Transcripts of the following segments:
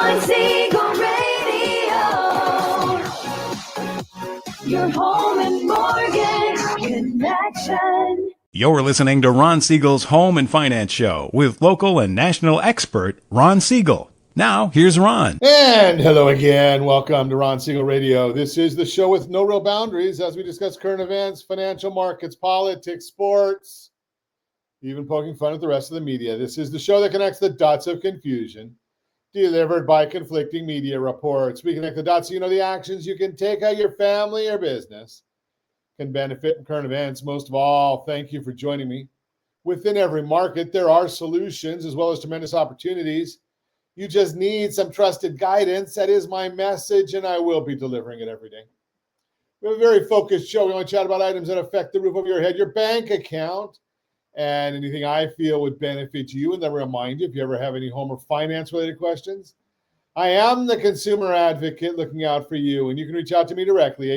Ron Siegel Radio, your home and mortgage connection. You're listening to Ron Siegel's Home and Finance Show with local and national expert Ron Siegel. Now, here's Ron. And hello again. Welcome to Ron Siegel Radio. This is the show with no real boundaries as we discuss current events, financial markets, politics, sports, even poking fun at the rest of the media. This is the show that connects the dots of confusion, delivered by conflicting media reports. We connect the dots so you know the actions you can take how your family or business can benefit from current events. Most of all, thank you for joining me. Within every market, there are solutions as well as tremendous opportunities. You just need some trusted guidance. That is my message, and I will be delivering it every day. We have a very focused show. We only chat about items that affect the roof over your head, your bank account, and anything I feel would benefit you. And then remind you, if you ever have any home or finance-related questions, I am the consumer advocate looking out for you, and you can reach out to me directly,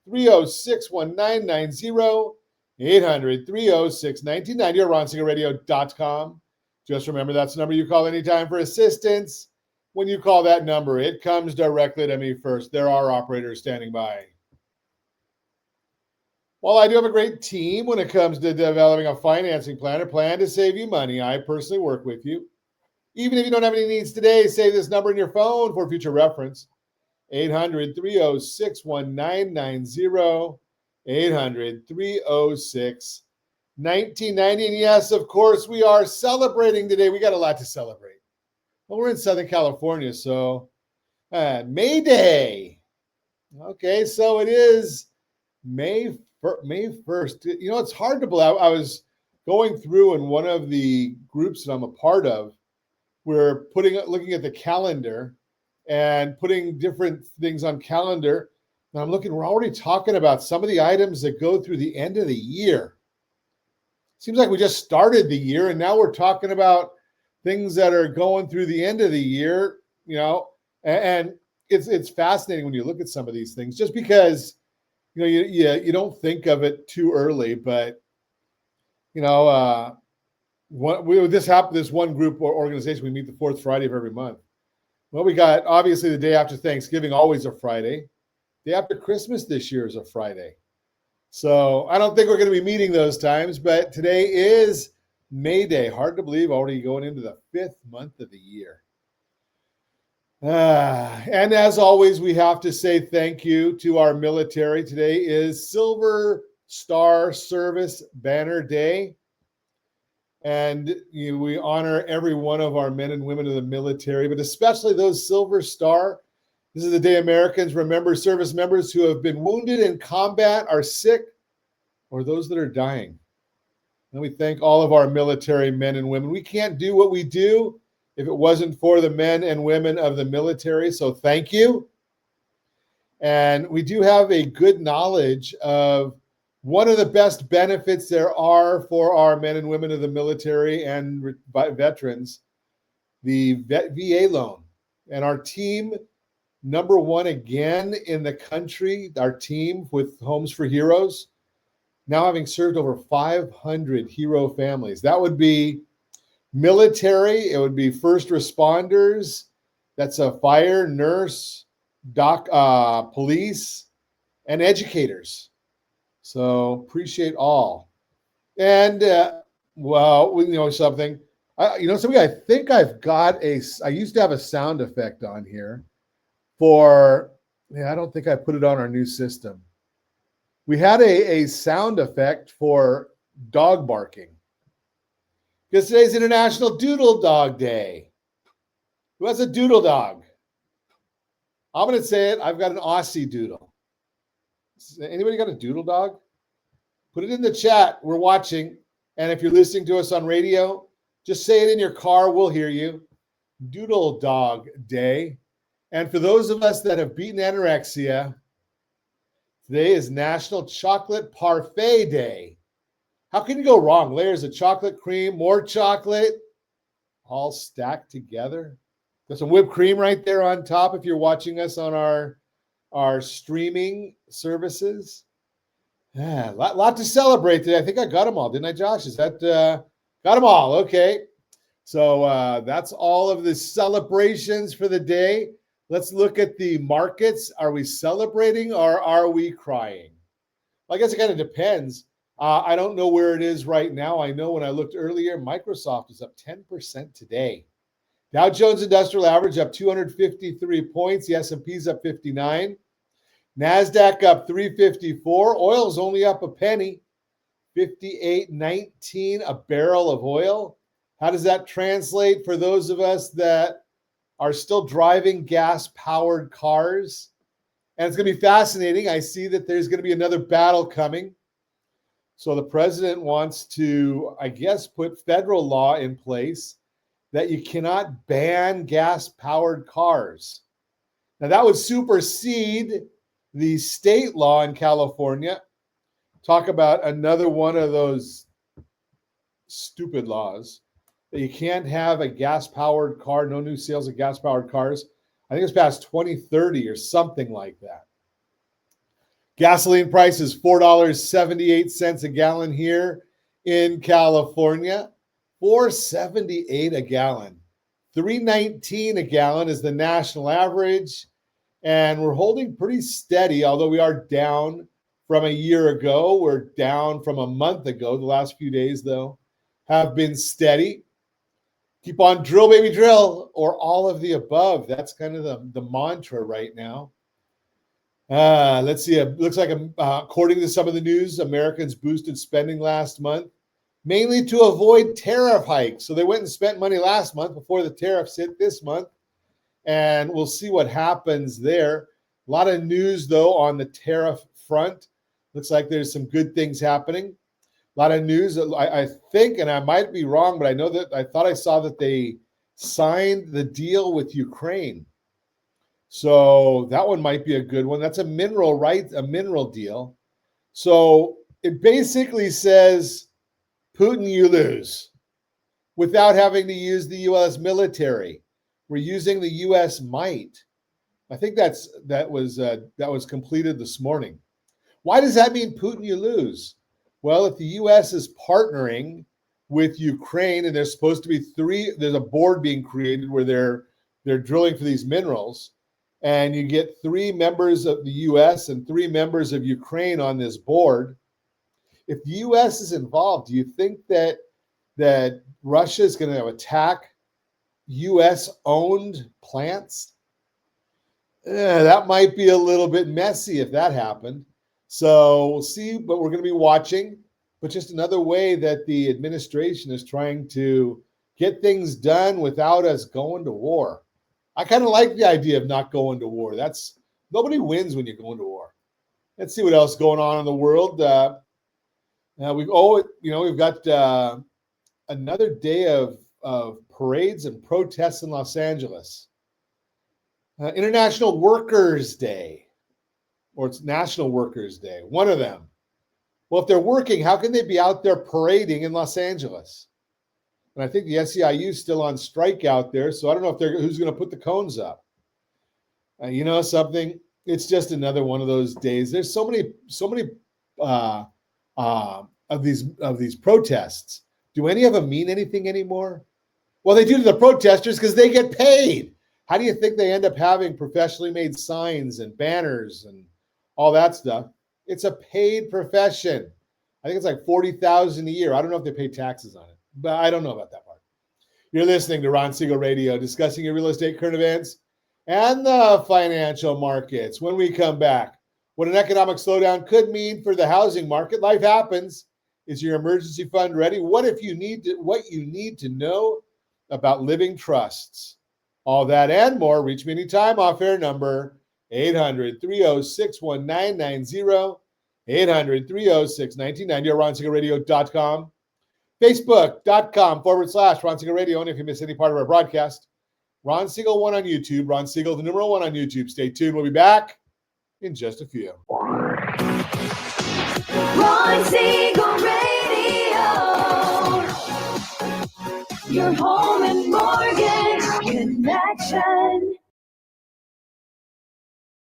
800-306-1990, 800-306-1990, or RonSiegelRadio.com. Just remember, that's the number you call anytime for assistance. When you call that number, it comes directly to me first. There are operators standing by. While I do have a great team when it comes to developing a financing plan or plan to save you money, I personally work with you. Even if you don't have any needs today, save this number in your phone for future reference. 800-306-1990, 800-306-1990. And yes, of course, we are celebrating today. We got a lot to celebrate. Well, we're in Southern California, so May Day. Okay, so it is May 1st. You know, it's hard to believe. I was going through in one of the groups that I'm a part of. We're looking at the calendar and putting different things on calendar. And I'm looking, we're already talking about some of the items that go through the end of the year. Seems like we just started the year and now we're talking about things that are going through the end of the year, you know, and it's fascinating when you look at some of these things just because, you know, you don't think of it too early, but, you know, this one group or organization, we meet the fourth Friday of every month. Well, we got obviously the day after Thanksgiving, always a Friday. Day after Christmas this year is a Friday. So I don't think we're going to be meeting those times, but today is May Day. Hard to believe, already going into the 5th month of the year. And as always, we have to say thank you to our military. Today is Silver Star Service Banner Day. And we honor every one of our men and women of the military, but especially those Silver Star. This is the day Americans remember service members who have been wounded in combat, are sick, or those that are dying. And we thank all of our military men and women. We can't do what we do if it wasn't for the men and women of the military, so thank you. And we do have a good knowledge of one of the best benefits there are for our men and women of the military and veterans, the VA loan. And our team, number one again in the country, our team with Homes for Heroes, now having served over 500 hero families. That would be military, it would be first responders, that's a fire, nurse, police, and educators. So appreciate all. And, well, you know something, I think I've got I used to have a sound effect on here I don't think I put it on our new system. We had a sound effect for dog barking because today's International Doodle Dog Day. Who has a doodle dog? I'm going to say it. I've got an Aussie doodle. Anybody got a doodle dog? Put it in the chat. We're watching. And if you're listening to us on radio, just say it in your car. We'll hear you. Doodle Dog Day. And for those of us that have beaten anorexia, today is National Chocolate Parfait Day. How can you go wrong? Layers of chocolate cream, more chocolate, all stacked together. There's some whipped cream right there on top if you're watching us on our streaming services. Yeah, lot to celebrate today. I think I got them all, didn't I, Josh? Got them all. Okay. So that's all of the celebrations for the day. Let's look at the markets. Are we celebrating or are we crying? Well, I guess it kind of depends. I don't know where it is right now. I know when I looked earlier, Microsoft is up 10% today. Dow Jones Industrial Average up 253 points. The S&P is up 59. NASDAQ up 354. Oil's only up a penny, 58.19 a barrel of oil. How does that translate for those of us that are still driving gas-powered cars? And it's going to be fascinating. I see that there's going to be another battle coming. So the president wants to, I guess, put federal law in place that you cannot ban gas-powered cars. Now, that would supersede the state law in California. Talk about another one of those stupid laws that you can't have a gas-powered car, no new sales of gas-powered cars. I think it's past 2030 or something like that. Gasoline price is $4.78 a gallon here in California. $4.78 a gallon. $3.19 a gallon is the national average. And we're holding pretty steady, although we are down from a year ago. We're down from a month ago. The last few days, though, have been steady. Keep on drill, baby, drill, or all of the above. That's kind of the mantra right now. Let's see. It looks like, according to some of the news, Americans boosted spending last month, mainly to avoid tariff hikes. So they went and spent money last month before the tariffs hit this month. And we'll see what happens there. A lot of news, though, on the tariff front. Looks like there's some good things happening. A lot of news. I think, and I might be wrong, but I know that I thought I saw that they signed the deal with Ukraine. So that one might be a good one. That's a mineral, right? A mineral deal. So it basically says, Putin, you lose, without having to use the U.S. military. We're using the U.S. might. I think that was completed this morning. Why does that mean Putin, you lose? Well, if the U.S. is partnering with Ukraine, and there's supposed to be there's a board being created where they're drilling for these minerals, and you get 3 members of the U.S. and 3 members of Ukraine on this board. If the U.S. is involved, do you think that Russia is going to attack U.S.-owned plants? That might be a little bit messy if that happened. So we'll see, but we're going to be watching. But just another way that the administration is trying to get things done without us going to war. I kind of like the idea of not going to war. Nobody wins when you're going to war. Let's see what else is going on in the world. We've got another day of parades and protests in Los Angeles. International Workers' Day, or it's National Workers' Day, one of them. Well, if they're working, how can they be out there parading in Los Angeles? And I think the SEIU is still on strike out there, so I don't know who's going to put the cones up. You know something? It's just another one of those days. There's so many of these protests. Do any of them mean anything anymore? Well, they do to the protesters because they get paid. How do you think they end up having professionally made signs and banners and all that stuff? It's a paid profession. I think it's like $40,000 a year. I don't know if they pay taxes on it, but I don't know about that part. You're listening to Ron Siegel Radio, discussing your real estate current events and the financial markets. When we come back, what an economic slowdown could mean for the housing market. Life happens. Is your emergency fund ready? What you need to know about living trusts? All that and more. Reach me anytime. Off-air number 800-306-1990, 800-306-1990, or RonSiegelRadio.com, Facebook.com/Ron Siegel Radio. And if you miss any part of our broadcast, Ron Siegel 1 on YouTube, Ron Siegel, the numeral 1 on YouTube. Stay tuned. We'll be back in just a few. Ron Siegel Radio, your home and mortgage connection.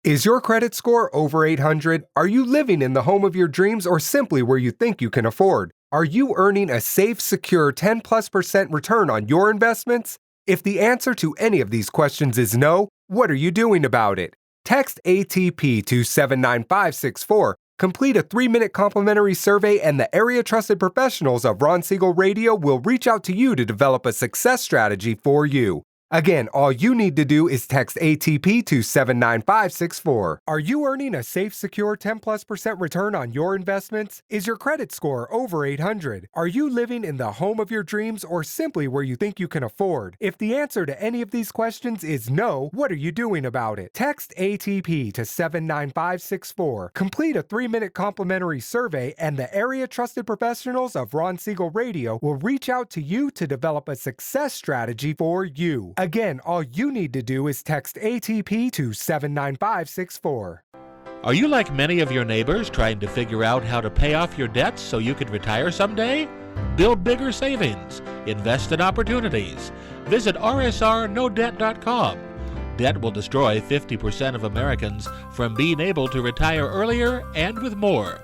Is your credit score over 800? Are you living in the home of your dreams or simply where you think you can afford? Are you earning a safe, secure 10+% return on your investments? If the answer to any of these questions is no, what are you doing about it? Text ATP to 79564. Complete a 3-minute complimentary survey, and the area trusted professionals of Ron Siegel Radio will reach out to you to develop a success strategy for you. Again, all you need to do is text ATP to 79564. Are you earning a safe, secure 10+% return on your investments? Is your credit score over 800? Are you living in the home of your dreams or simply where you think you can afford? If the answer to any of these questions is no, what are you doing about it? Text ATP to 79564. Complete a 3-minute complimentary survey, and the area trusted professionals of Ron Siegel Radio will reach out to you to develop a success strategy for you. Again, all you need to do is text ATP to 79564. Are you like many of your neighbors trying to figure out how to pay off your debts so you can retire someday? Build bigger savings. Invest in opportunities. Visit rsrnodebt.com. Debt will destroy 50% of Americans from being able to retire earlier and with more.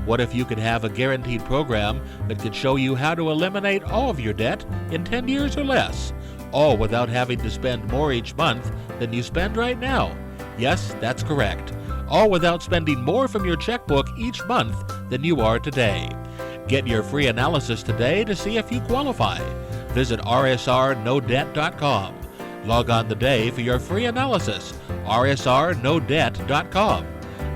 What if you could have a guaranteed program that could show you how to eliminate all of your debt in 10 years or less? All without having to spend more each month than you spend right now. Yes, that's correct. All without spending more from your checkbook each month than you are today. Get your free analysis today to see if you qualify. Visit rsrnodebt.com. Log on today for your free analysis. rsrnodebt.com.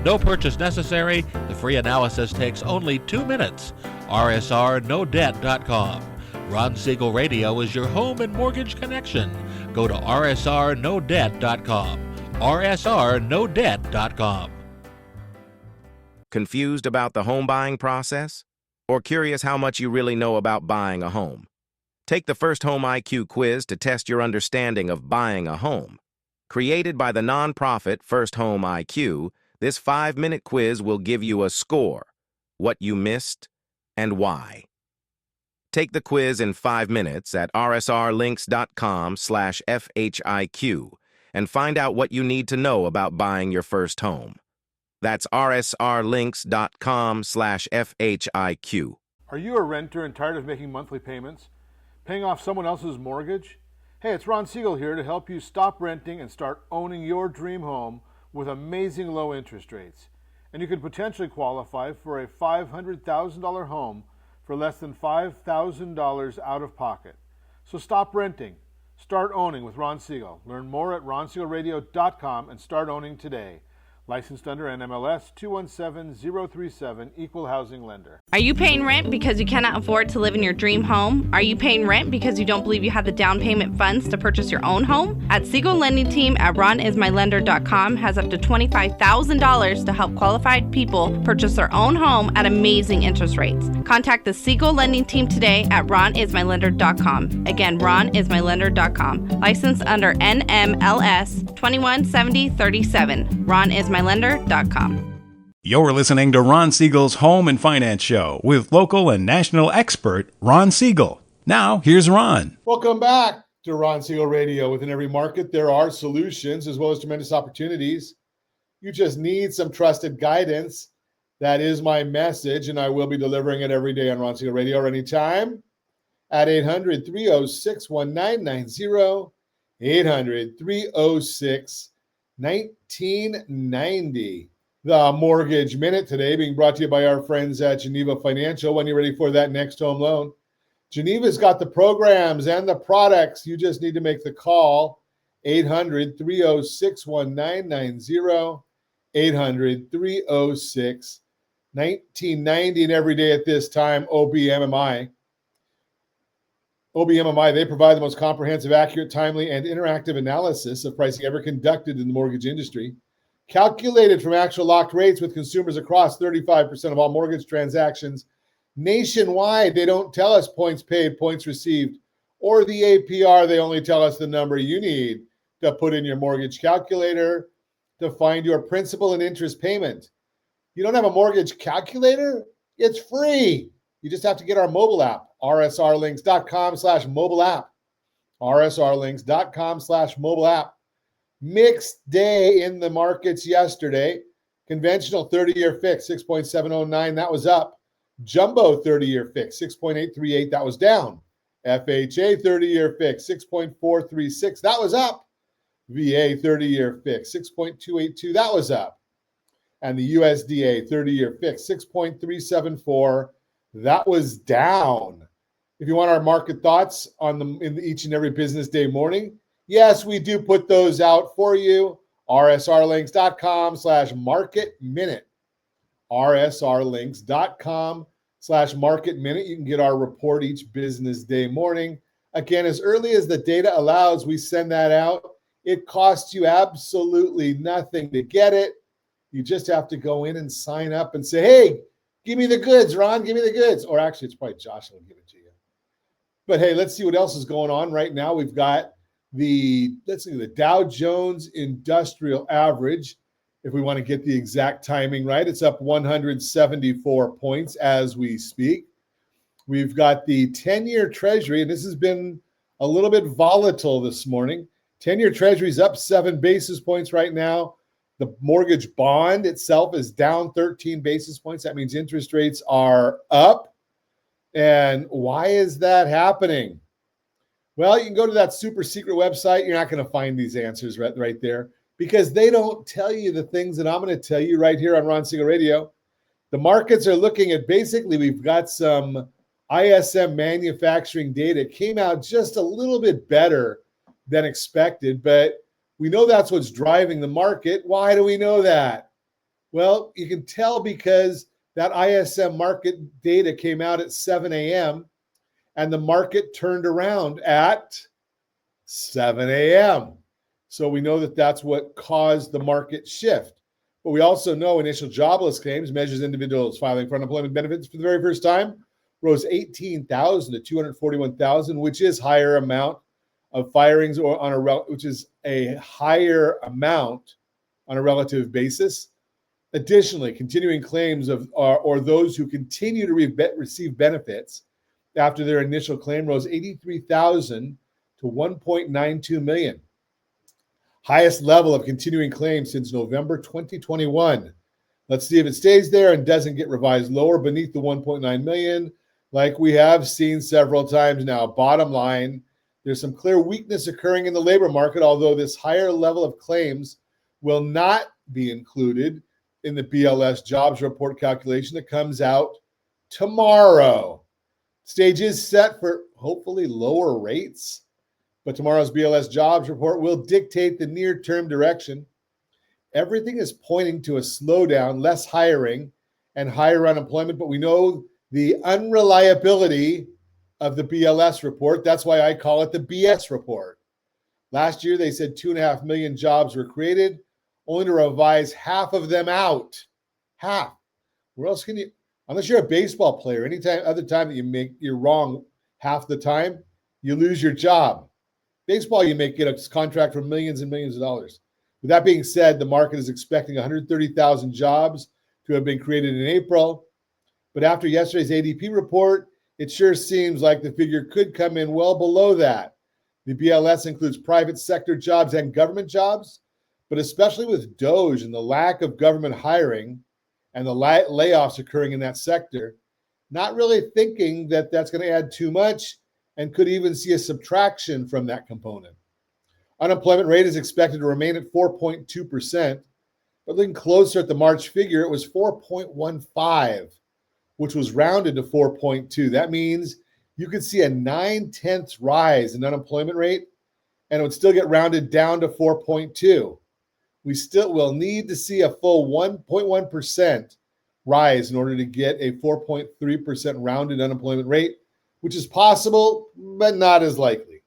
No purchase necessary. The free analysis takes only 2 minutes. rsrnodebt.com. Ron Siegel Radio is your home and mortgage connection. Go to rsrnodebt.com. rsrnodebt.com. Confused about the home buying process? Or curious how much you really know about buying a home? Take the First Home IQ quiz to test your understanding of buying a home. Created by the nonprofit First Home IQ, this 5-minute quiz will give you a score, what you missed, and why. Take the quiz in 5 minutes at rsrlinks.com/FHIQ and find out what you need to know about buying your first home. That's rsrlinks.com/FHIQ. Are you a renter and tired of making monthly payments? Paying off someone else's mortgage? Hey, it's Ron Siegel here to help you stop renting and start owning your dream home with amazing low interest rates. And you could potentially qualify for a $500,000 home for less than $5,000 out of pocket. So stop renting. Start owning with Ron Siegel. Learn more at ronsiegelradio.com and start owning today. Licensed under NMLS 217037, Equal Housing Lender. Are you paying rent because you cannot afford to live in your dream home? Are you paying rent because you don't believe you have the down payment funds to purchase your own home? At Siegel Lending Team at ronismylender.com has up to $25,000 to help qualified people purchase their own home at amazing interest rates. Contact the Siegel Lending Team today at ronismylender.com. Again, ronismylender.com. Licensed under NMLS 217037. ronismylender.com. You're listening to Ron Siegel's Home and Finance Show with local and national expert Ron Siegel. Now, here's Ron. Welcome back to Ron Siegel Radio. Within every market, there are solutions as well as tremendous opportunities. You just need some trusted guidance. That is my message, and I will be delivering it every day on Ron Siegel Radio or anytime at 800-306-1990, 800-306-1990. The Mortgage Minute today being brought to you by our friends at Geneva Financial. When you're ready for that next home loan, Geneva's got the programs and the products. You just need to make the call. 800-306-1990, 800-306-1990. And every day at this time, OBMMI, they provide the most comprehensive, accurate, timely, and interactive analysis of pricing ever conducted in the mortgage industry. Calculated from actual locked rates with consumers across 35% of all mortgage transactions nationwide. They don't tell us points paid, points received, or the APR. They only tell us the number you need to put in your mortgage calculator to find your principal and interest payment. You don't have a mortgage calculator? It's free. You just have to get our mobile app, rsrlinks.com/mobile app, rsrlinks.com/mobile app. Mixed day in the markets yesterday. Conventional 30-year fix, 6.709. That was up. Jumbo 30-year fix, 6.838. That was down. FHA 30-year fix, 6.436. That was up. VA 30-year fix, 6.282. That was up. And the USDA 30-year fix, 6.374. That was down. If you want our market thoughts on them in each and every business day morning, yes, we do put those out for you. rsrlinks.com/market minute. rsrlinks.com/market minute. You can get our report each business day morning. Again, as early as the data allows, we send that out. It costs you absolutely nothing to get it. You just have to go in and sign up and say, hey, give me the goods, Ron, give me the goods. Or actually, it's probably Josh who will give it to you. But hey, let's see what else is going on right now. We've got the Dow Jones Industrial Average. If we want to get the exact timing right, it's up 174 points as we speak. We've got the 10-year Treasury, and this has been a little bit volatile this morning. 10-year Treasury is up 7 basis points right now. The mortgage bond itself is down 13 basis points. That means interest rates are up. And why is that happening? Well, you can go to that super secret website. You're not going to find these answers right there because they don't tell you the things that I'm going to tell you right here on Ron Siegel Radio. The markets are looking at basically we've got some ISM manufacturing data. It came out just a little bit better than expected, but we know that's what's driving the market. Why do we know that? Well, you can tell because that ISM market data came out at 7 a.m. and the market turned around at 7 a.m. So we know that that's what caused the market shift. But we also know initial jobless claims measures individuals filing for unemployment benefits for the very first time rose 18,000 to 241,000, which is higher amount of firings or on which is a higher amount on a relative basis. Additionally, continuing claims or those who continue to receive benefits after their initial claim rose 83,000 to 1.92 million. Highest level of continuing claims since November 2021. Let's see if it stays there and doesn't get revised lower beneath the 1.9 million, like we have seen several times now. Bottom line, there's some clear weakness occurring in the labor market, although this higher level of claims will not be included in the BLS jobs report calculation that comes out tomorrow. Stage is set for hopefully lower rates, but tomorrow's BLS jobs report will dictate the near-term direction. Everything is pointing to a slowdown, less hiring, and higher unemployment, but we know the unreliability of the BLS report. That's why I call it the BS report. Last year, they said 2.5 million jobs were created, only to revise half of them out. Half. Where else can you, unless you're a baseball player, other time that you're wrong half the time, you lose your job. Baseball, you get a contract for millions and millions of dollars. With that being said, the market is expecting 130,000 jobs to have been created in April. But after yesterday's ADP report, it sure seems like the figure could come in well below that. The BLS includes private sector jobs and government jobs, but especially with DOGE and the lack of government hiring and the layoffs occurring in that sector, not really thinking that that's going to add too much and could even see a subtraction from that component. Unemployment rate is expected to remain at 4.2%, but looking closer at the March figure, it was 4.15, which was rounded to 4.2. That means you could see a 9/10 rise in unemployment rate, and it would still get rounded down to 4.2. We still will need to see a full 1.1% rise in order to get a 4.3% rounded unemployment rate, which is possible, but not as likely.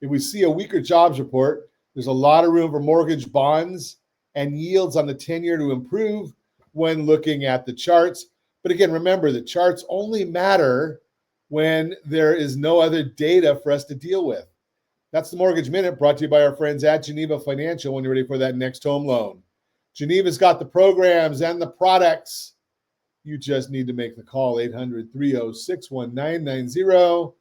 If we see a weaker jobs report, there's a lot of room for mortgage bonds and yields on the 10-year to improve when looking at the charts. But again, remember, the charts only matter when there is no other data for us to deal with. That's the Mortgage Minute, brought to you by our friends at Geneva Financial when you're ready for that next home loan. Geneva's got the programs and the products. You just need to make the call, 800-306-1990,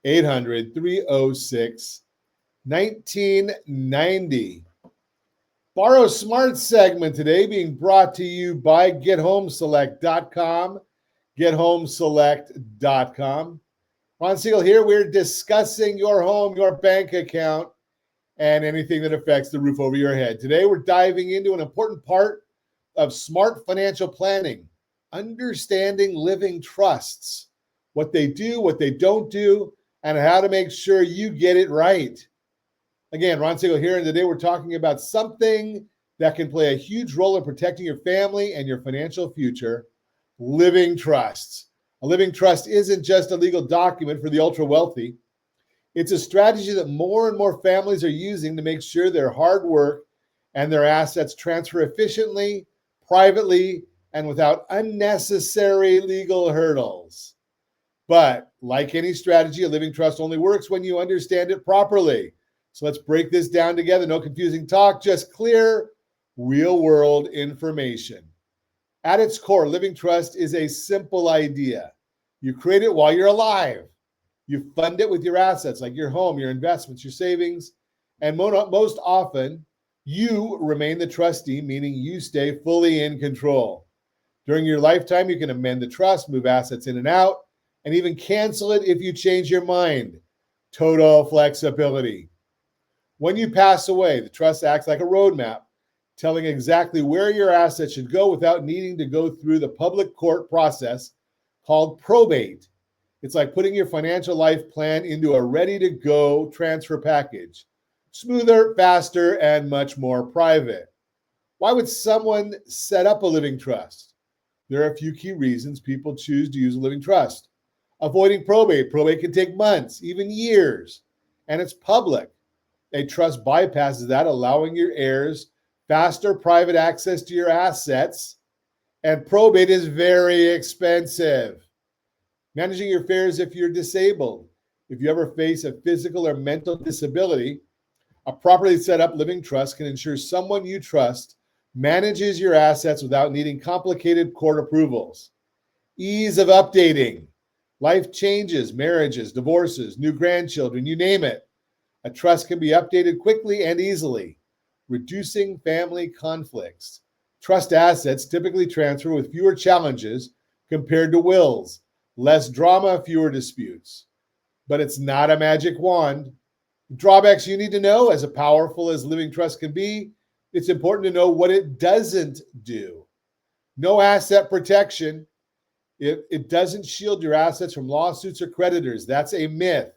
800-306-1990. Borrow Smart segment today being brought to you by GetHomeSelect.com. gethomeselect.com. Ron Siegel here. We're discussing your home, your bank account, and anything that affects the roof over your head. Today, we're diving into an important part of smart financial planning, understanding living trusts, what they do, what they don't do, and how to make sure you get it right. Again, Ron Siegel here, and today we're talking about something that can play a huge role in protecting your family and your financial future, living trusts. A living trust isn't just a legal document for the ultra-wealthy. It's a strategy that more and more families are using to make sure their hard work and their assets transfer efficiently, privately, and without unnecessary legal hurdles. But like any strategy, a living trust only works when you understand it properly. So let's break this down together. No confusing talk, just clear, real-world information. At its core, living trust is a simple idea. You create it while you're alive. You fund it with your assets, like your home, your investments, your savings, and most often, you remain the trustee, meaning you stay fully in control. During your lifetime, you can amend the trust, move assets in and out, and even cancel it if you change your mind. Total flexibility. When you pass away, the trust acts like a roadmap, telling exactly where your assets should go without needing to go through the public court process called probate. It's like putting your financial life plan into a ready-to-go transfer package. Smoother, faster, and much more private. Why would someone set up a living trust? There are a few key reasons people choose to use a living trust. Avoiding probate. Probate can take months, even years, and it's public. A trust bypasses that, allowing your heirs faster private access to your assets, and probate is very expensive. Managing your affairs if you're disabled. If you ever face a physical or mental disability, a properly set up living trust can ensure someone you trust manages your assets without needing complicated court approvals. Ease of updating. Life changes, marriages, divorces, new grandchildren, you name it. A trust can be updated quickly and easily, reducing family conflicts. Trust assets typically transfer with fewer challenges compared to wills, less drama, fewer disputes. But it's not a magic wand. Drawbacks you need to know: as powerful as living trust can be, it's important to know what it doesn't do. No asset protection. It doesn't shield your assets from lawsuits or creditors. That's a myth.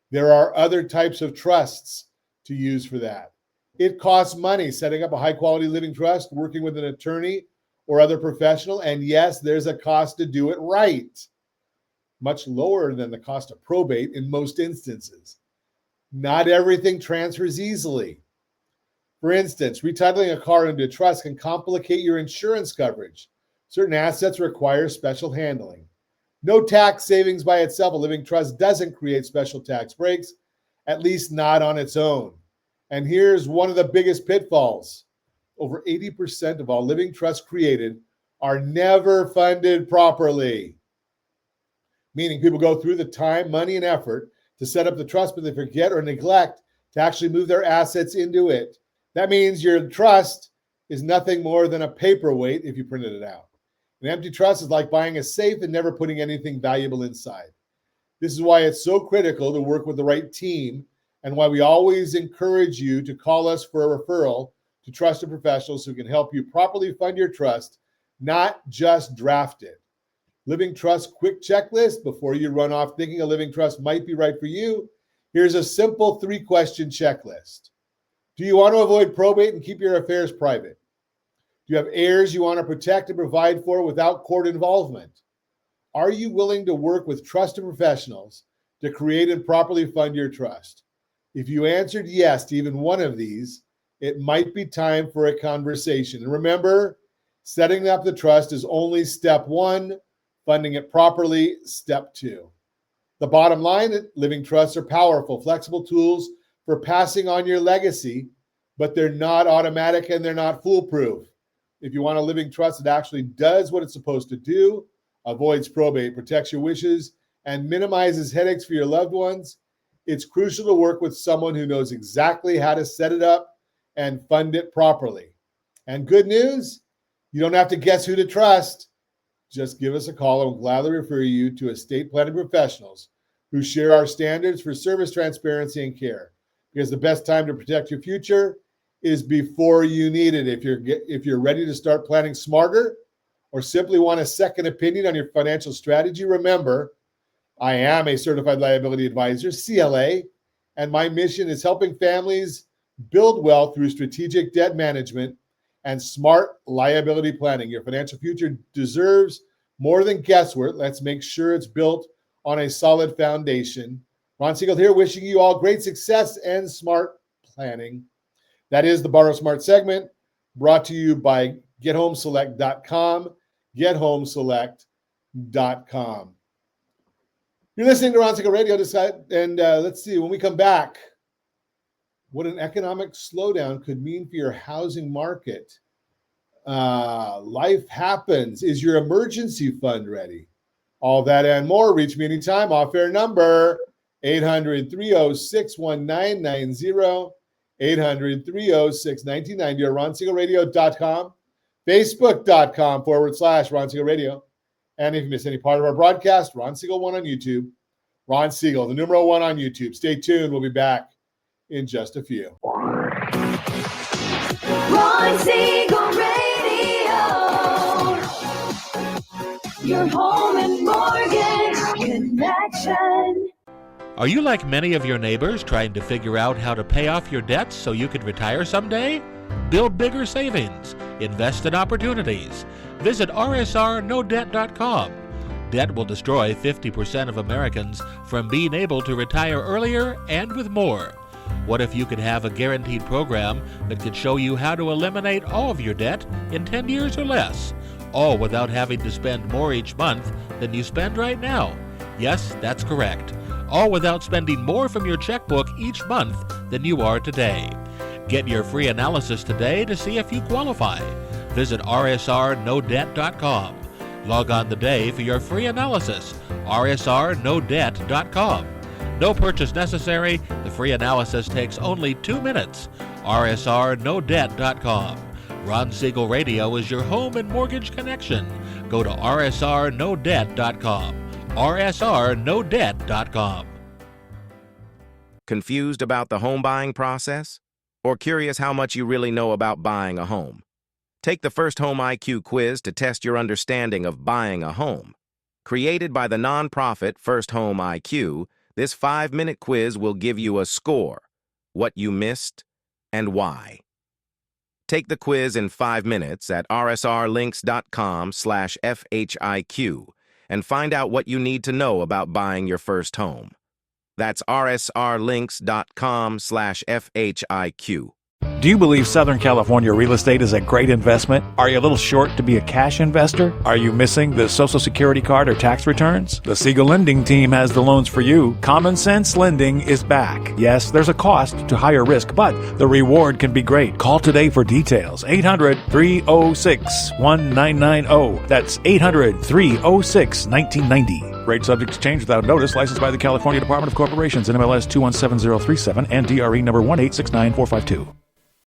There are other types of trusts to use for that. It costs money setting up a high-quality living trust, working with an attorney or other professional, and yes, there's a cost to do it right. Much lower than the cost of probate in most instances. Not everything transfers easily. For instance, retitling a car into a trust can complicate your insurance coverage. Certain assets require special handling. No tax savings by itself. A living trust doesn't create special tax breaks, at least not on its own. And here's one of the biggest pitfalls. Over 80% of all living trusts created are never funded properly. Meaning people go through the time, money, and effort to set up the trust, but they forget or neglect to actually move their assets into it. That means your trust is nothing more than a paperweight if you printed it out. An empty trust is like buying a safe and never putting anything valuable inside. This is why it's so critical to work with the right team, and why we always encourage you to call us for a referral to trusted professionals who can help you properly fund your trust, not just draft it. Living Trust quick checklist before you run off thinking a living trust might be right for you. Here's a simple 3-question checklist. Do you want to avoid probate and keep your affairs private? Do you have heirs you want to protect and provide for without court involvement? Are you willing to work with trusted professionals to create and properly fund your trust? If you answered yes to even one of these, it might be time for a conversation. And remember, setting up the trust is only step 1, funding it properly, step 2. The bottom line: living trusts are powerful, flexible tools for passing on your legacy, but they're not automatic and they're not foolproof. If you want a living trust that actually does what it's supposed to do, avoids probate, protects your wishes, and minimizes headaches for your loved ones, it's crucial to work with someone who knows exactly how to set it up and fund it properly. And good news, you don't have to guess who to trust. just give us a call and we'll gladly refer you to estate planning professionals who share our standards for service, transparency, and care. Because the best time to protect your future is before you need it. If you're ready to start planning smarter or simply want a second opinion on your financial strategy, remember, I am a certified liability advisor, CLA, and my mission is helping families build wealth through strategic debt management and smart liability planning. Your financial future deserves more than guesswork. Let's make sure it's built on a solid foundation. Ron Siegel here, wishing you all great success and smart planning. That is the Borrow Smart segment, brought to you by GetHomeSelect.com, GetHomeSelect.com. You're listening to Ron Siegel Radio, and let's see, when we come back, what an economic slowdown could mean for your housing market. Life happens. Is your emergency fund ready? All that and more. Reach me anytime. Off-air number, 800-306-1990, 800-306-1990, or RonSiegelRadio.com, Facebook.com/Ron Siegel Radio. And if you miss any part of our broadcast, Ron Siegel 1 on YouTube. Ron Siegel, the numero 1 on YouTube. Stay tuned. We'll be back in just a few. Ron Siegel Radio, your home and mortgage connection. Are you like many of your neighbors trying to figure out how to pay off your debts so you can retire someday? Build bigger savings. Invest in opportunities. Visit rsrnodebt.com. Debt will destroy 50% of Americans from being able to retire earlier and with more. What if you could have a guaranteed program that could show you how to eliminate all of your debt in 10 years or less, all without having to spend more each month than you spend right now? Yes, that's correct. All without spending more from your checkbook each month than you are today. Get your free analysis today to see if you qualify. Visit rsrnodebt.com. Log on today for your free analysis, rsrnodebt.com. No purchase necessary. The free analysis takes only 2 minutes. rsrnodebt.com. Ron Siegel Radio is your home and mortgage connection. Go to rsrnodebt.com. rsrnodebt.com. Confused about the home buying process? Or curious how much you really know about buying a home? Take the First Home IQ quiz to test your understanding of buying a home. Created by the nonprofit First Home IQ, this 5-minute quiz will give you a score, what you missed, and why. Take the quiz in 5 minutes at rsrlinks.com/FHIQ and find out what you need to know about buying your first home. That's rsrlinks.com/FHIQ. Do you believe Southern California real estate is a great investment? Are you a little short to be a cash investor? Are you missing the Social Security card or tax returns? The Siegel Lending Team has the loans for you. Common Sense Lending is back. Yes, there's a cost to higher risk, but the reward can be great. Call today for details. 800-306-1990. That's 800-306-1990. Rate subject to change without notice. Licensed by the California Department of Corporations, NMLS 217037 and DRE number 1869452.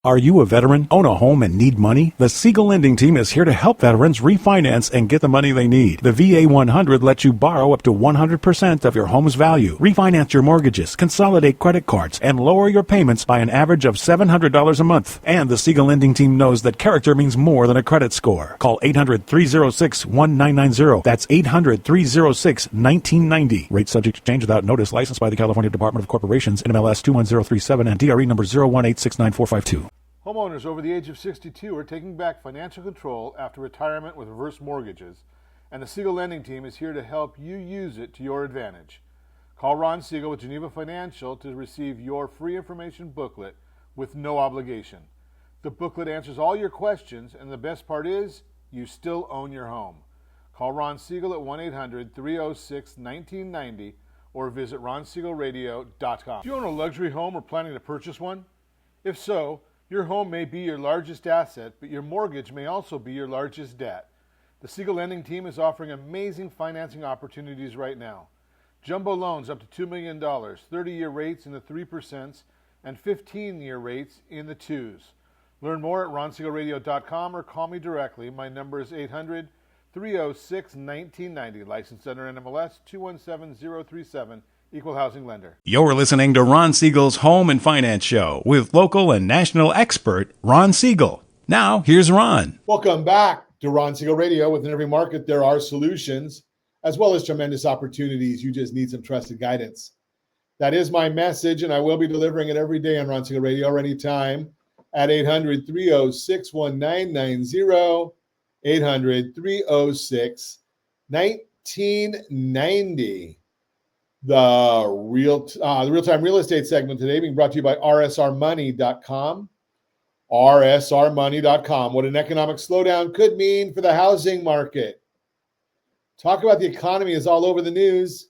Are you a veteran, own a home, and need money? The Siegel Lending Team is here to help veterans refinance and get the money they need. The VA 100 lets you borrow up to 100% of your home's value, refinance your mortgages, consolidate credit cards, and lower your payments by an average of $700 a month. And the Siegel Lending Team knows that character means more than a credit score. Call 800-306-1990. That's 800-306-1990. Rate subject to change without notice. Licensed by the California Department of Corporations, NMLS 21037 and DRE number 018694452. Homeowners over the age of 62 are taking back financial control after retirement with reverse mortgages, and the Siegel Lending Team is here to help you use it to your advantage. Call Ron Siegel with Geneva Financial to receive your free information booklet with no obligation. The booklet answers all your questions, and the best part is, you still own your home. Call Ron Siegel at 1-800-306-1990 or visit ronsiegelradio.com. Do you own a luxury home or planning to purchase one? If so, your home may be your largest asset, but your mortgage may also be your largest debt. The Siegel Lending Team is offering amazing financing opportunities right now. Jumbo loans up to $2 million, 30-year rates in the 3% and 15-year rates in the 2s. Learn more at ronsiegelradio.com or call me directly. My number is 306-1990. Licensed under NMLS 217037. Equal housing lender. You're listening to Ron Siegel's Home and Finance Show with local and national expert Ron Siegel. Now, here's Ron. Welcome back to Ron Siegel Radio. Within every market, there are solutions as well as tremendous opportunities. You just need some trusted guidance. That is my message, and I will be delivering it every day on Ron Siegel Radio or anytime at 800-306-1990, 800-306-1990. The real-time real estate segment today being brought to you by rsrmoney.com. rsrmoney.com. What an economic slowdown could mean for the housing market. Talk about the economy is all over the news,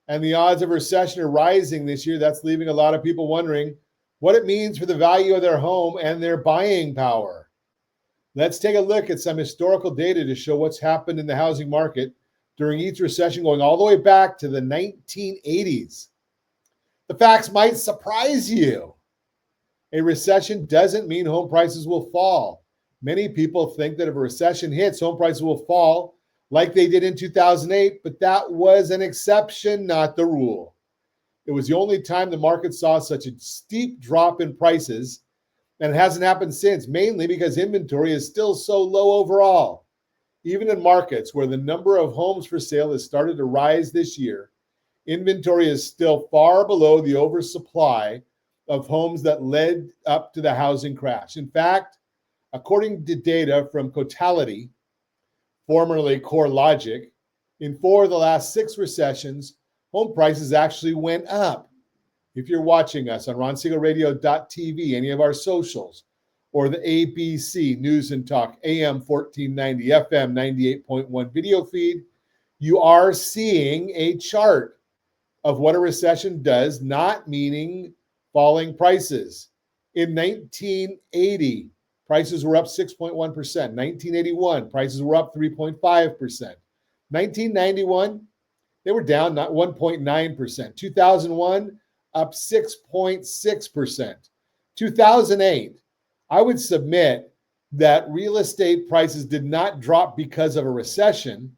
and the odds of recession are rising this year. That's leaving a lot of people wondering what it means for the value of their home and their buying power. Let's take a look at some historical data to show what's happened in the housing market during each recession going all the way back to the 1980s. The facts might surprise you. A recession doesn't mean home prices will fall. Many people think that if a recession hits, home prices will fall like they did in 2008, but that was an exception, not the rule. It was the only time the market saw such a steep drop in prices, and it hasn't happened since, mainly because inventory is still so low overall. Even in markets where the number of homes for sale has started to rise this year, inventory is still far below the oversupply of homes that led up to the housing crash. In fact, according to data from Cotality, formerly CoreLogic, in 4 of the last 6 recessions, home prices actually went up. If you're watching us on RonSiegelRadio.tv, any of our socials, or the ABC News and Talk AM 1490, FM 98.1 video feed, you are seeing a chart of what a recession does, not meaning falling prices. In 1980, prices were up 6.1%. 1981, prices were up 3.5%. 1991, they were down 1.9%. 2001, up 6.6%. 2008, I would submit that real estate prices did not drop because of a recession.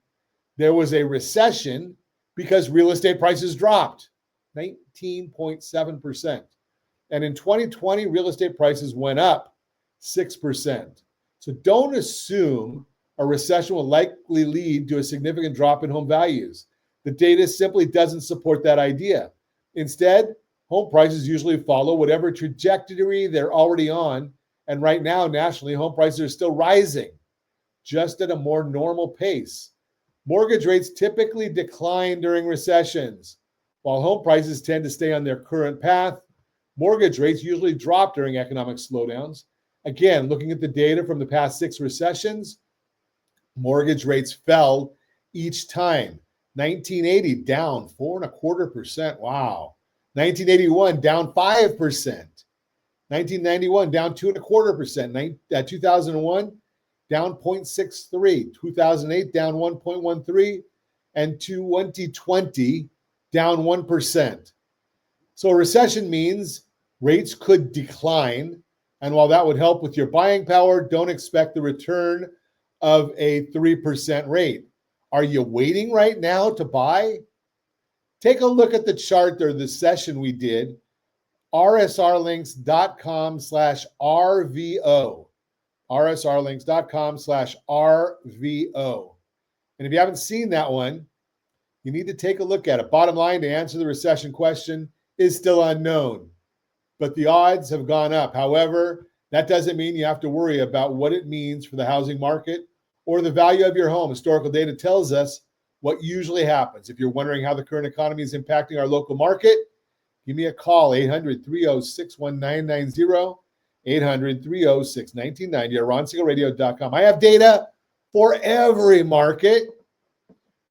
There was a recession because real estate prices dropped 19.7%. And in 2020, real estate prices went up 6%. So don't assume a recession will likely lead to a significant drop in home values. The data simply doesn't support that idea. Instead, home prices usually follow whatever trajectory they're already on. And right now, nationally, home prices are still rising, just at a more normal pace. Mortgage rates typically decline during recessions. While home prices tend to stay on their current path, mortgage rates usually drop during economic slowdowns. Again, looking at the data from the past 6 recessions, mortgage rates fell each time. 1980, down 4.25%. Wow. 1981, down 5%. 1991, down 2.25%. 2001, down 0.63. 2008, down 1.13. And 2020, down 1%. So a recession means rates could decline. And while that would help with your buying power, don't expect the return of a 3% rate. Are you waiting right now to buy? Take a look at the chart or the session we did, rsrlinks.com/RVO, rsrlinks.com/RVO. And if you haven't seen that one, you need to take a look at it. Bottom line, to answer the recession question is still unknown, but the odds have gone up. However, that doesn't mean you have to worry about what it means for the housing market or the value of your home. Historical data tells us what usually happens. If you're wondering how the current economy is impacting our local market, give me a call, 800-306-1990, 800-306-1990, or RonSiegelRadio.com. I have data for every market.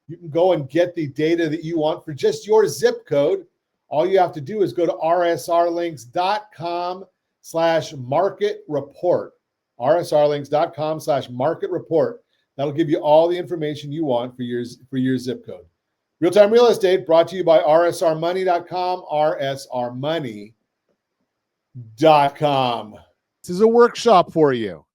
You can go and get the data that you want for just your zip code. All you have to do is go to rsrlinks.com/market report, rsrlinks.com/market report. That'll give you all the information you want for your zip code. Real-time real estate brought to you by rsrmoney.com, rsrmoney.com. This is a workshop for you.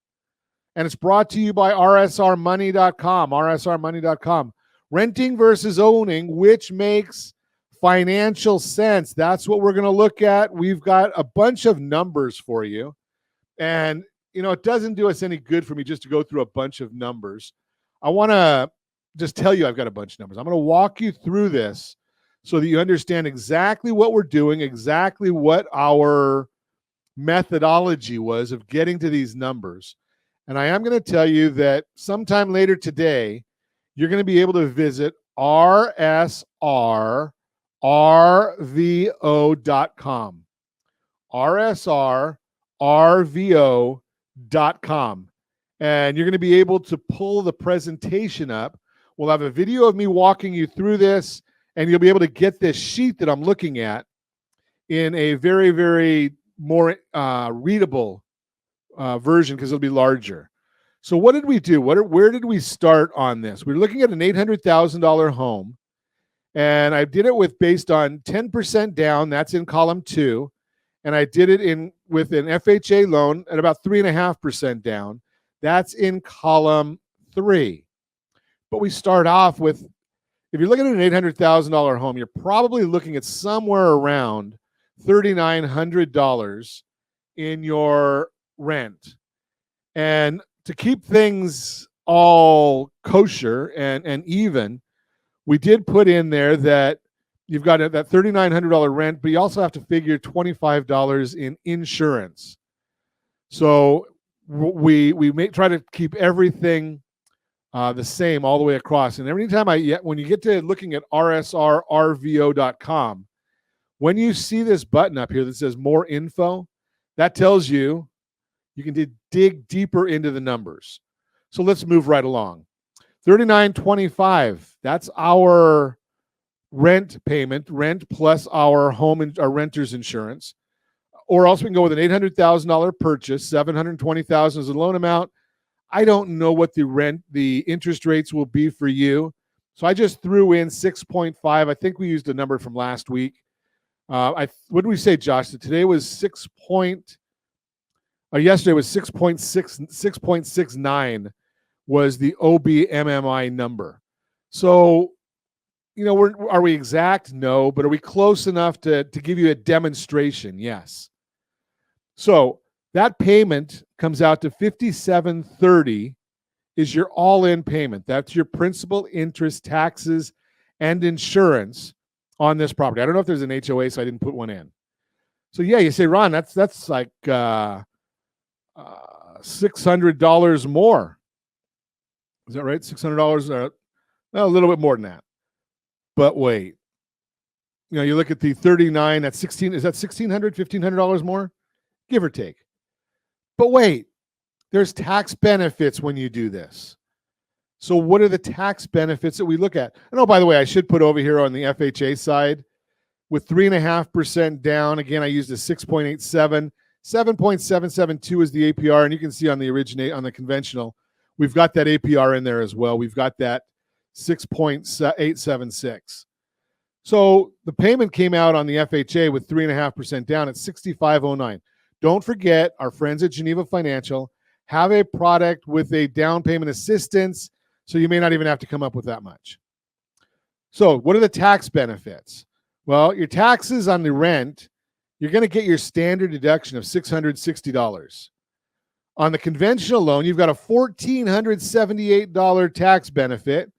And it's brought to you by rsrmoney.com, rsrmoney.com. Renting versus owning, which makes financial sense. That's what we're going to look at. We've got a bunch of numbers for you. And, it doesn't do us any good for me just to go through a bunch of numbers. I want to just tell you I've got a bunch of numbers. I'm going to walk you through this so that you understand exactly what we're doing, exactly what our methodology was of getting to these numbers. And I am going to tell you that sometime later today, you're going to be able to visit rsrrvo.com. rsrrvo.com. And you're going to be able to pull the presentation up. We'll have a video of me walking you through this, and you'll be able to get this sheet that I'm looking at in a very, very more readable version because it'll be larger. So what did we do? Where did we start on this? We're looking at an $800,000 home, and I did it based on 10% down. That's in column 2, and I did it with an FHA loan at about 3.5% down. That's in column 3. But we start off with, if you're looking at an $800,000 home, you're probably looking at somewhere around $3,900 in your rent. And to keep things all kosher and even, we did put in there that you've got that $3,900 rent, but you also have to figure $25 in insurance. So we try to keep everything the same all the way across. And every time when you get to looking at rsrrvo.com, when you see this button up here that says more info, that tells you can dig deeper into the numbers. So let's move right along. $3,925, that's our rent payment, rent plus our our renter's insurance. Or else we can go with an $800,000 purchase, $720,000 is the loan amount. I don't know what the interest rates will be for you. So I just threw in 6.5. I think we used a number from last week. What did we say, Josh? That today was yesterday was 6.69 was the OBMMI number. So, are we exact? No, but are we close enough to give you a demonstration? Yes. So that payment comes out to $5,730 is your all-in payment. That's your principal, interest, taxes, and insurance on this property. I don't know if there's an HOA, so I didn't put one in. So yeah, you say, Ron, that's like $600 more. Is that right? $600? A little bit more than that. But wait, you look at the 39. That's 16. Is that $1,600, $1,500 more, give or take? But wait, there's tax benefits when you do this. So what are the tax benefits that we look at? And by the way, I should put over here on the FHA side with 3.5% down. Again, I used a 6.87. 7.772 is the APR, and you can see on the conventional, we've got that APR in there as well. We've got that 6.876. So the payment came out on the FHA with 3.5% down at $6,509. Don't forget, our friends at Geneva Financial have a product with a down payment assistance, so you may not even have to come up with that much. So what are the tax benefits? Well, your taxes on the rent, you're going to get your standard deduction of $660. On the conventional loan, you've got a $1,478 tax benefit.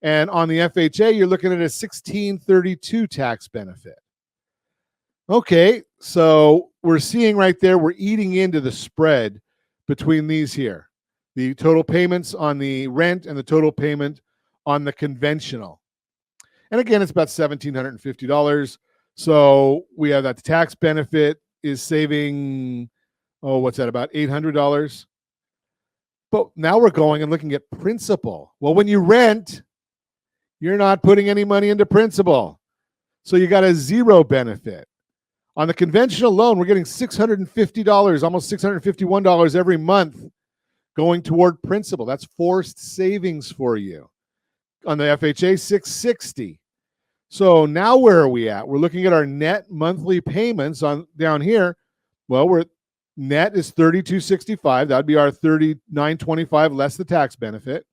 And on the FHA, you're looking at a $1,632 tax benefit. Okay, so we're seeing right there, we're eating into the spread between these here. The total payments on the rent and the total payment on the conventional. And again, it's about $1,750. So we have that the tax benefit is saving, what's that, about $800? But now we're going and looking at principal. Well, when you rent, you're not putting any money into principal. So you got a zero benefit. On the conventional loan, we're getting $650, almost $651 every month going toward principal. That's forced savings for you. On the FHA, $660. So now where are we at? We're looking at our net monthly payments on down here. Well, Net is $32.65. That would be our $39.25 less the tax benefit.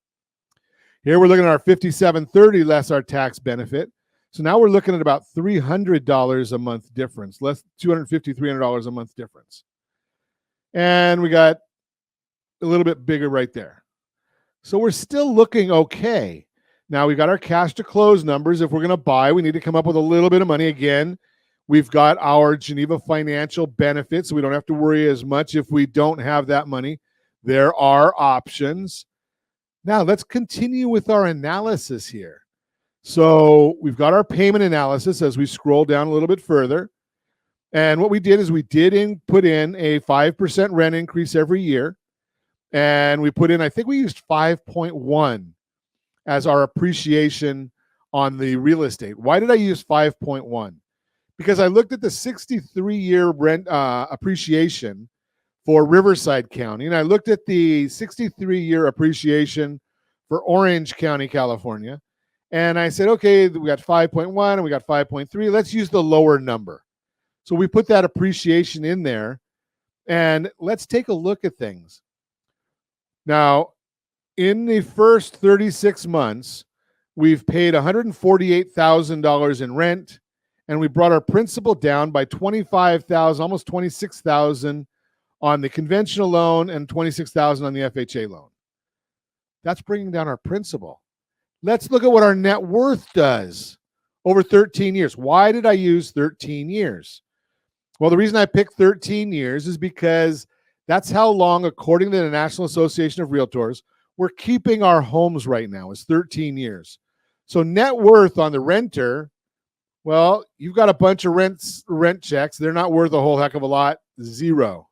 Here we're looking at our $57.30 less our tax benefit. So now we're looking at about $300 a month difference, less $250, $300 a month difference. And we got a little bit bigger right there. So we're still looking okay. Now we've got our cash to close numbers. If we're going to buy, we need to come up with a little bit of money. Again, we've got our Geneva financial benefits, so we don't have to worry as much if we don't have that money. There are options. Now let's continue with our analysis here. So we've got our payment analysis as we scroll down a little bit further. And what we did is we did put in a 5% rent increase every year. And we put in, I think we used 5.1 as our appreciation on the real estate. Why did I use 5.1? Because I looked at the 63-year rent appreciation for Riverside County, and I looked at the 63-year appreciation for Orange County, California, and I said, okay, we got 5.1 and we got 5.3. Let's use the lower number. So we put that appreciation in there, and let's take a look at things. Now, in the first 36 months, we've paid $148,000 in rent, and we brought our principal down by $25,000, almost $26,000 on the conventional loan and $26,000 on the FHA loan. That's bringing down our principal. Let's look at what our net worth does over 13 years. Why did I use 13 years? Well, the reason I picked 13 years is because that's how long, according to the National Association of Realtors, we're keeping our homes right now is 13 years. So net worth on the renter, well, you've got a bunch of rent checks. They're not worth a whole heck of a lot. Zero.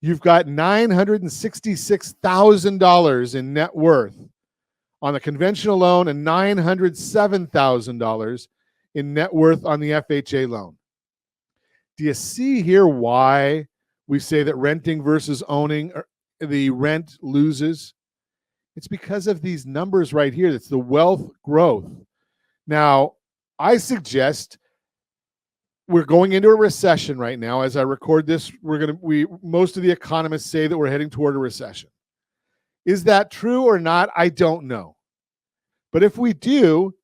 You've got $966,000 in net worth on the conventional loan and $907,000 in net worth on the FHA loan. Do you see here why we say that renting versus owning, the rent loses? It's because of these numbers right here. That's the wealth growth. Now, I suggest we're going into a recession right now. As I record this, most of the economists say that we're heading toward a recession. Is that true or not? I don't know. But if we do,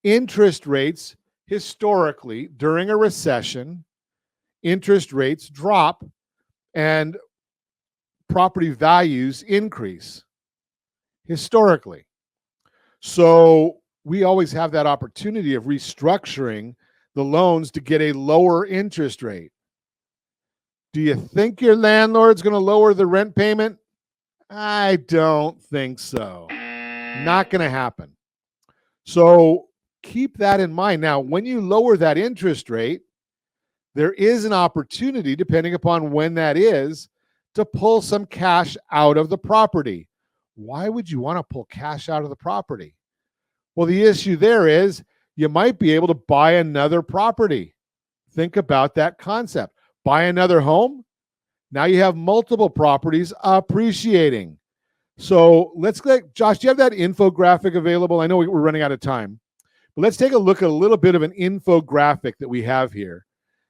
interest rates historically during a recession, interest rates drop and property values increase historically. So we always have that opportunity of restructuring the loans to get a lower interest rate. Do you think your landlord's going to lower the rent payment? I don't think so. Not going to happen. So keep that in mind. Now, when you lower that interest rate, there is an opportunity, depending upon when that is, to pull some cash out of the property. Why would you want to pull cash out of the property? Well, the issue there is you might be able to buy another property. Think about that concept. Buy another home. Now you have multiple properties appreciating. So let's get, Josh, do you have that infographic available? I know we're running out of time, but let's take a look at a little bit of an infographic that we have here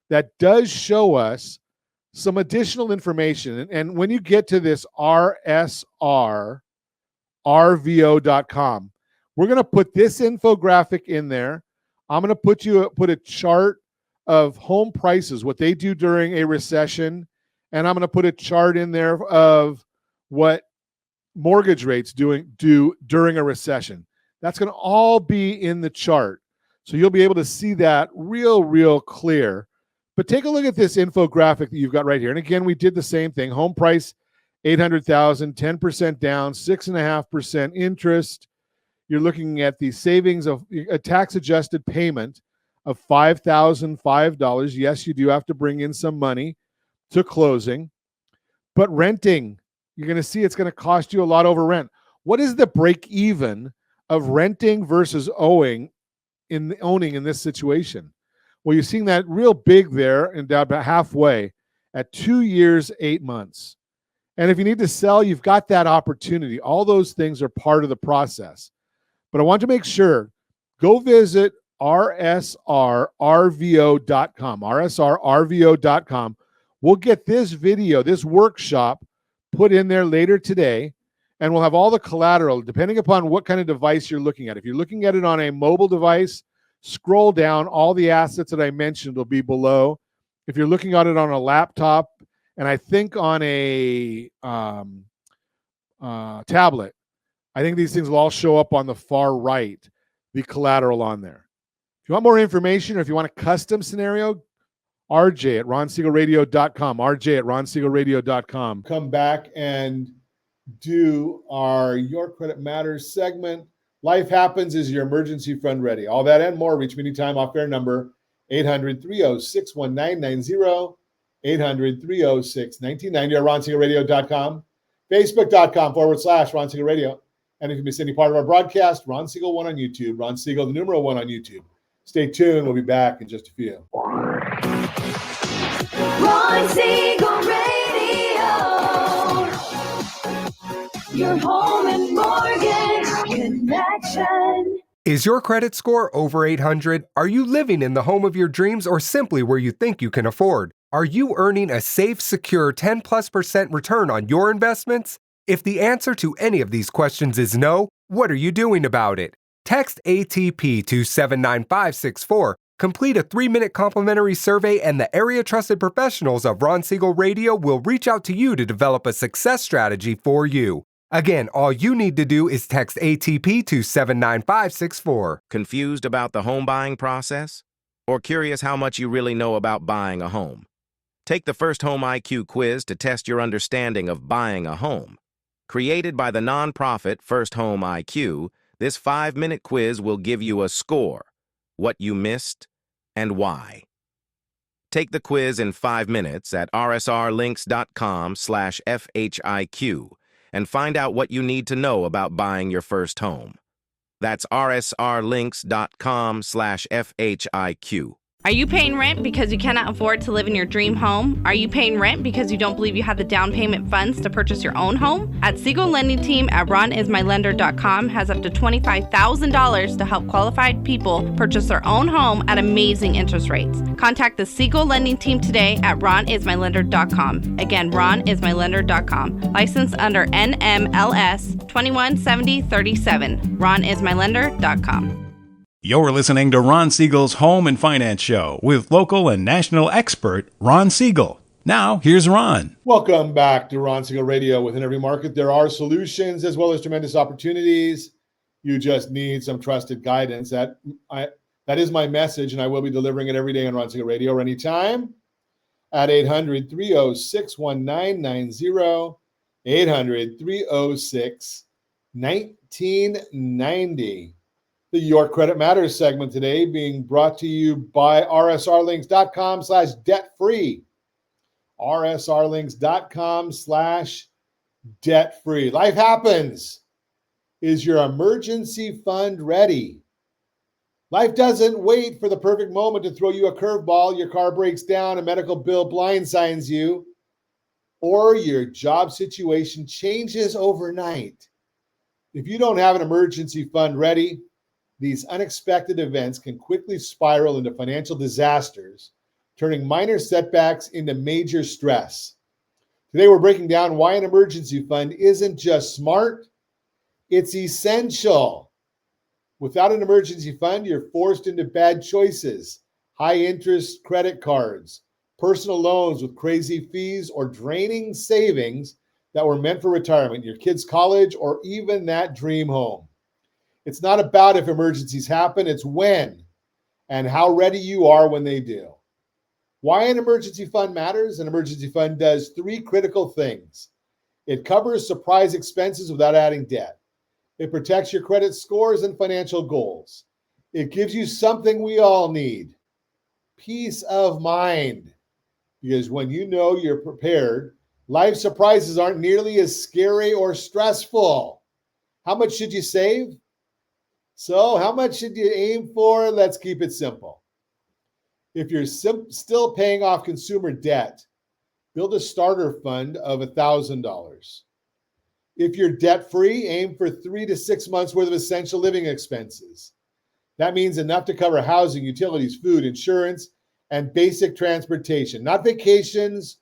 that does show us some additional information. And when you get to this RSRRVO.com, we're going to put this infographic in there. I'm going to put a chart of home prices, what they do during a recession, and I'm going to put a chart in there of what mortgage rates do during a recession. That's going to all be in the chart. So you'll be able to see that real clear. But take a look at this infographic that you've got right here. And again, we did the same thing. Home price, $800,000, 10% down, 6.5% interest. You're looking at the savings of a tax-adjusted payment of $5,005. Yes, you do have to bring in some money to closing. But renting, you're going to see it's going to cost you a lot over rent. What is the break even of renting versus owning in this situation? Well, you're seeing that real big there and down about halfway at 2 years, 8 months. And if you need to sell, you've got that opportunity. All those things are part of the process. But I want to make sure, go visit RSRRVO.com, RSRRVO.com. We'll get this video, this workshop, put in there later today, and we'll have all the collateral depending upon what kind of device you're looking at. If you're looking at it on a mobile device, scroll down. All the assets that I mentioned will be below. If you're looking at it on a laptop, and I think on a tablet, I think these things will all show up on the far right, the collateral on there. If you want more information or if you want a custom scenario, RJ at ronsiegelradio.com, RJ at ronsiegelradio.com. Come back and do our Your Credit Matters segment. Life Happens. Is your emergency fund ready? All that and more. Reach me anytime off air number 800-306-1990, 800-306-1990 or ronsiegelradio.com, facebook.com/Ron Siegel Radio. And if you miss any part of our broadcast, Ron Siegel 1 on YouTube, Ron Siegel, the numeral 1 on YouTube. Stay tuned. We'll be back in just a few. Ron Siegel Radio. Your home and mortgage connection. Is your credit score over 800? Are you living in the home of your dreams or simply where you think you can afford? Are you earning a safe, secure 10+% return on your investments? If the answer to any of these questions is no, what are you doing about it? Text ATP to 79564. Complete a 3-minute complimentary survey and the area trusted professionals of Ron Siegel Radio will reach out to you to develop a success strategy for you. Again, all you need to do is text ATP to 79564. Confused about the home buying process? Or curious how much you really know about buying a home? Take the First Home IQ quiz to test your understanding of buying a home. Created by the nonprofit First Home IQ, this 5-minute quiz will give you a score, what you missed, and why. Take the quiz in 5 minutes at rsrlinks.com/FHIQ and find out what you need to know about buying your first home. That's rsrlinks.com/FHIQ. Are you paying rent because you cannot afford to live in your dream home? Are you paying rent because you don't believe you have the down payment funds to purchase your own home? At Siegel Lending Team at ronismylender.com has up to $25,000 to help qualified people purchase their own home at amazing interest rates. Contact the Siegel Lending Team today at ronismylender.com. Again, ronismylender.com. Licensed under NMLS 217037. ronismylender.com. You're listening to Ron Siegel's Home and Finance Show with local and national expert Ron Siegel. Now, here's Ron. Welcome back to Ron Siegel Radio. Within every market, there are solutions as well as tremendous opportunities. You just need some trusted guidance. That is my message, and I will be delivering it every day on Ron Siegel Radio or anytime at 800-306-1990, 800-306-1990. The Your Credit Matters segment today being brought to you by rsrlinks.com/debt-free. rsrlinks.com/debt-free. Life happens. Is your emergency fund ready? Life doesn't wait for the perfect moment to throw you a curveball. Your car breaks down, a medical bill blindsides you, or your job situation changes overnight. If you don't have an emergency fund ready, these unexpected events can quickly spiral into financial disasters, turning minor setbacks into major stress. Today, we're breaking down why an emergency fund isn't just smart, it's essential. Without an emergency fund, you're forced into bad choices, high-interest credit cards, personal loans with crazy fees, or draining savings that were meant for retirement, your kids' college, or even that dream home. It's not about if emergencies happen, it's when and how ready you are when they do. Why an emergency fund matters? An emergency fund does 3 critical things. It covers surprise expenses without adding debt. It protects your credit scores and financial goals. It gives you something we all need, peace of mind. Because when you know you're prepared, life surprises aren't nearly as scary or stressful. How much should you save? So how much should you aim for? Let's keep it simple. If you're still paying off consumer debt, build a starter fund of $1,000. If you're debt-free, aim for 3 to 6 months worth of essential living expenses. That means enough to cover housing, utilities, food, insurance, and basic transportation. Not vacations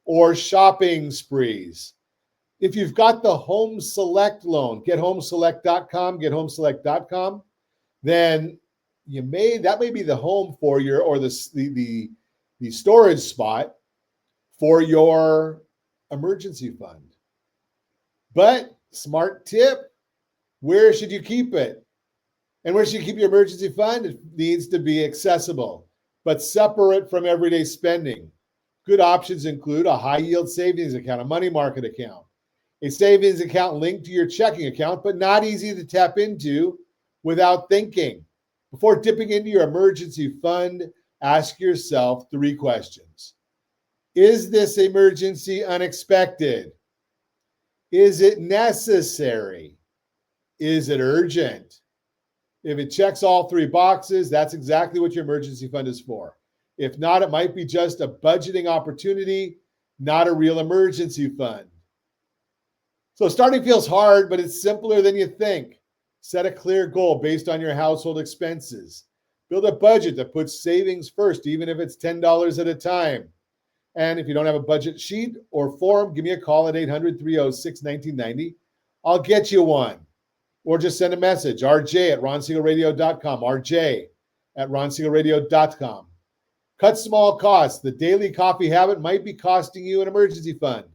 or shopping sprees. If you've got the Home Select loan, gethomeselect.com, gethomeselect.com, then that may be the home for your, or the storage spot for your emergency fund. But smart tip, where should you keep it? And where should you keep your emergency fund? It needs to be accessible, but separate from everyday spending. Good options include a high yield savings account, a money market account, a savings account linked to your checking account, but not easy to tap into without thinking. Before dipping into your emergency fund, ask yourself 3 questions. Is this emergency unexpected? Is it necessary? Is it urgent? If it checks all 3 boxes, that's exactly what your emergency fund is for. If not, it might be just a budgeting opportunity, not a real emergency fund. So starting feels hard, but it's simpler than you think. Set a clear goal based on your household expenses. Build a budget that puts savings first, even if it's $10 at a time. And if you don't have a budget sheet or form, give me a call at 800-306-1990. I'll get you one. Or just send a message, rj@ronsiegelradio.com, rj@ronsiegelradio.com. Cut small costs. The daily coffee habit might be costing you an emergency fund.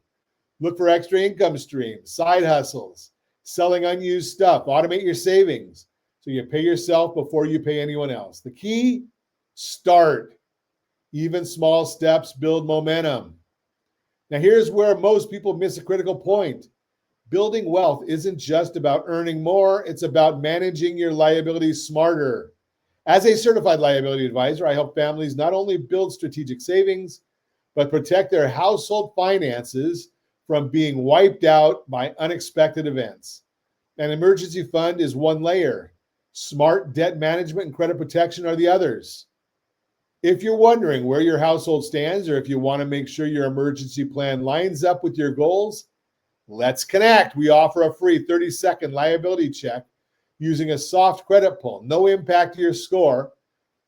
Look for extra income streams, side hustles, selling unused stuff. Automate your savings so you pay yourself before you pay anyone else. The key, start. Even small steps build momentum. Now, here's where most people miss a critical point. Building wealth isn't just about earning more, it's about managing your liabilities smarter. As a certified liability advisor, I help families not only build strategic savings, but protect their household finances from being wiped out by unexpected events. An emergency fund is one layer. Smart debt management and credit protection are the others. If you're wondering where your household stands, or if you want to make sure your emergency plan lines up with your goals, let's connect. We offer a free 30-second liability check using a soft credit pull, no impact to your score,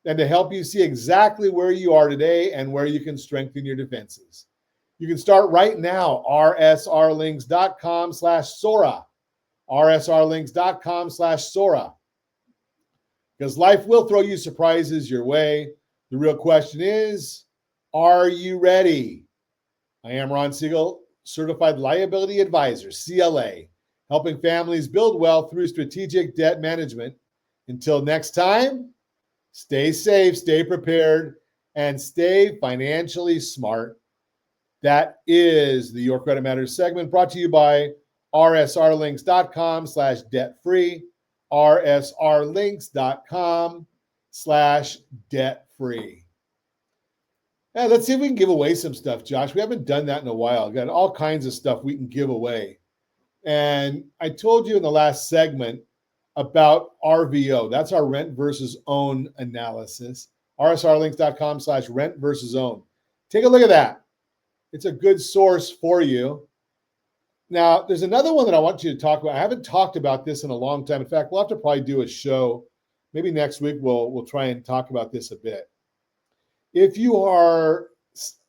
and to help you see exactly where you are today and where you can strengthen your defenses. You can start right now, rsrlinks.com/Sora, rsrlinks.com/Sora, because life will throw you surprises your way. The real question is, are you ready? I am Ron Siegel, Certified Liability Advisor, CLA, helping families build wealth through strategic debt management. Until next time, stay safe, stay prepared, and stay financially smart. That is the Your Credit Matters segment, brought to you by rsrlinks.com/debt-free, rsrlinks.com/debt-free. Yeah, let's see if we can give away some stuff, Josh. We haven't done that in a while. We've got all kinds of stuff we can give away. And I told you in the last segment about RVO. That's our rent versus own analysis. rsrlinks.com/rent versus own. Take a look at that. It's a good source for you. Now, there's another one that I want you to talk about. I haven't talked about this in a long time. In fact, we'll have to probably do a show. Maybe next week we'll try and talk about this a bit. If you are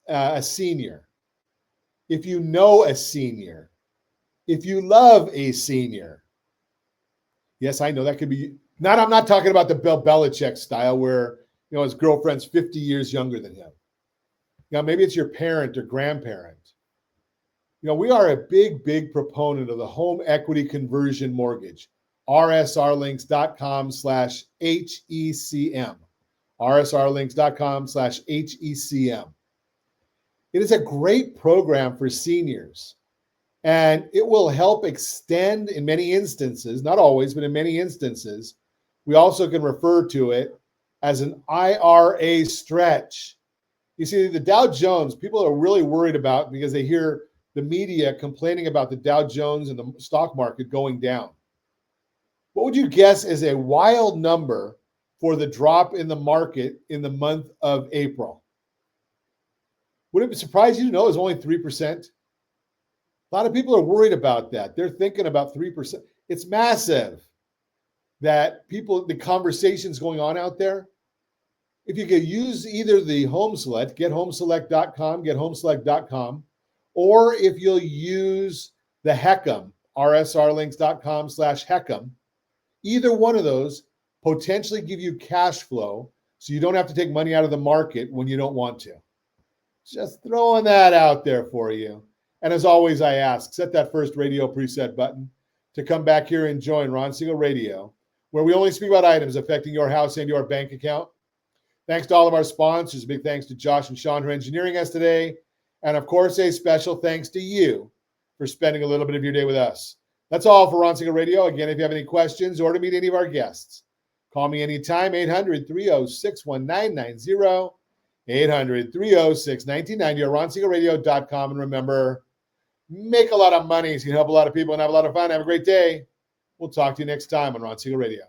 a senior, if you know a senior, if you love a senior, yes, I know that could be not. I'm not talking about the Bill Belichick style where his girlfriend's 50 years younger than him. Now, maybe it's your parent or grandparent. We are a big proponent of the home equity conversion mortgage. rsrlinks.com/HECM. rsrlinks.com/HECM. It is a great program for seniors, and it will help extend in many instances, not always, but in many instances, we also can refer to it as an IRA stretch. You see, the Dow Jones, people are really worried about because they hear the media complaining about the Dow Jones and the stock market going down. What would you guess is a wild number for the drop in the market in the month of April? Would it surprise you to know it was only 3%? A lot of people are worried about that. They're thinking about 3%. It's massive that the conversations going on out there. If you could use either the Home Select, gethomeselect.com, gethomeselect.com, or if you'll use the Heckham, rsrlinks.com/Heckham, either one of those potentially give you cash flow so you don't have to take money out of the market when you don't want to. Just throwing that out there for you. And as always, I ask, set that first radio preset button to come back here and join Ron Siegel Radio, where we only speak about items affecting your house and your bank account. Thanks to all of our sponsors. A big thanks to Josh and Sean for engineering us today. And of course, a special thanks to you for spending a little bit of your day with us. That's all for Ron Siegel Radio. Again, if you have any questions or to meet any of our guests, call me anytime, 800-306-1990, 800-306-1990, or ronsiegelradio.com. And remember, make a lot of money so you can help a lot of people and have a lot of fun. Have a great day. We'll talk to you next time on Ron Siegel Radio.